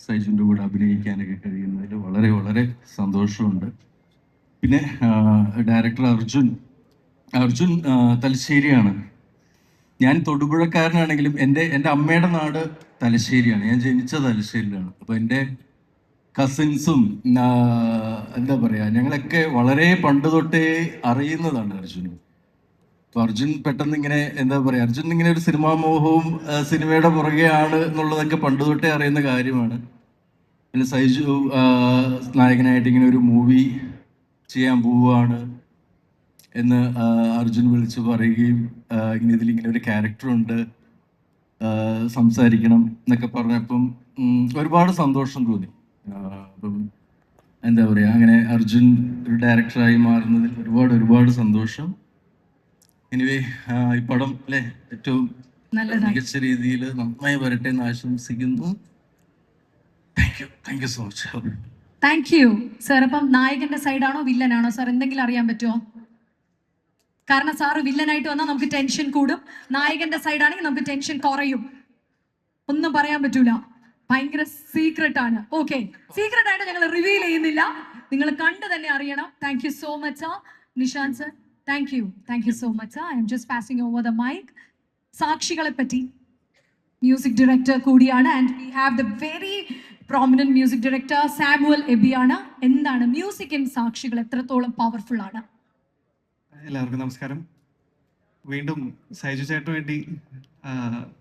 സൈജുൻ്റെ കൂടെ അഭിനയിക്കാനൊക്കെ കഴിയുന്നതിൽ വളരെ വളരെ സന്തോഷമുണ്ട്. പിന്നെ ഡയറക്ടർ അർജുൻ തലശ്ശേരിയാണ്. ഞാൻ തൊടുപുഴക്കാരനാണെങ്കിലും എൻ്റെ അമ്മയുടെ നാട് തലശ്ശേരിയാണ്. ഞാൻ ജനിച്ച തലശ്ശേരിയിലാണ്. അപ്പോൾ എൻ്റെ കസിൻസും എന്താ പറയുക, ഞങ്ങളൊക്കെ വളരെ പണ്ട് തൊട്ടേ അറിയുന്നതാണ് അർജുൻ. അപ്പോൾ അർജുൻ പെട്ടെന്ന് ഇങ്ങനെ എന്താ പറയുക, അർജുൻ ഇങ്ങനെ ഒരു സിനിമാ മോഹവും സിനിമയുടെ പുറകെയാണ് എന്നുള്ളതൊക്കെ പണ്ട് തൊട്ടേ അറിയുന്ന കാര്യമാണ്. പിന്നെ സൈജു നായകനായിട്ട് ഇങ്ങനെ ഒരു മൂവി ചെയ്യാൻ പോവുകയാണ് എന്ന് അർജുൻ വിളിച്ച് പറയുകയും ഇങ്ങനെ ഇതിലിങ്ങനെ ഒരു ക്യാരക്ടറുണ്ട്, സംസാരിക്കണം എന്നൊക്കെ പറഞ്ഞപ്പം ഒരുപാട് സന്തോഷം തോന്നി. അപ്പം എന്താ പറയുക, അങ്ങനെ അർജുൻ ഒരു ഡയറക്ടറായി മാറുന്നതിൽ ഒരുപാട് ഒരുപാട് സന്തോഷം. എനിവേ ഈ പടം അല്ലേ ഏറ്റവും മികച്ച രീതിയിൽ നന്നായി വരട്ടെ എന്ന് ആശംസിക്കുന്നു. Thank you so much. Thank you sir. അപ്പം നായകന്റെ സൈഡാണോ വില്ലനാണോ സാർ, എന്തെങ്കിലും അറിയാൻ പറ്റുമോ? കാരണം സാറ് വില്ലനായിട്ട് വന്നാൽ നമുക്ക് ടെൻഷൻ കൂടും, നായകന്റെ സൈഡാണെങ്കിൽ നമുക്ക് ടെൻഷൻ കുറയും. ഒന്നും പറയാൻ പറ്റൂല, ഭയങ്കര സീക്രട്ട് ആണ്. ഓക്കെ, സീക്രട്ട് ആയിട്ട് ഞങ്ങൾ റിവീൽ ചെയ്യുന്നില്ല, നിങ്ങൾ കണ്ടു തന്നെ അറിയണം. Thank you so much Nishant sir. Thank you so much. I am just passing over the mic. സാക്ഷികളെ പറ്റി മ്യൂസിക് ഡയറക്ടർ കൂടിയാണ്, and we have the very prominent music director Samuel എബിയാണ്. എന്താണ് മ്യൂസിക് ഇൻ സാക്ഷികൾ, എത്രത്തോളം പവർഫുൾ ആണ്? എല്ലാവർക്കും നമസ്കാരം. വീണ്ടും സൈജു ചേട്ടന് വേണ്ടി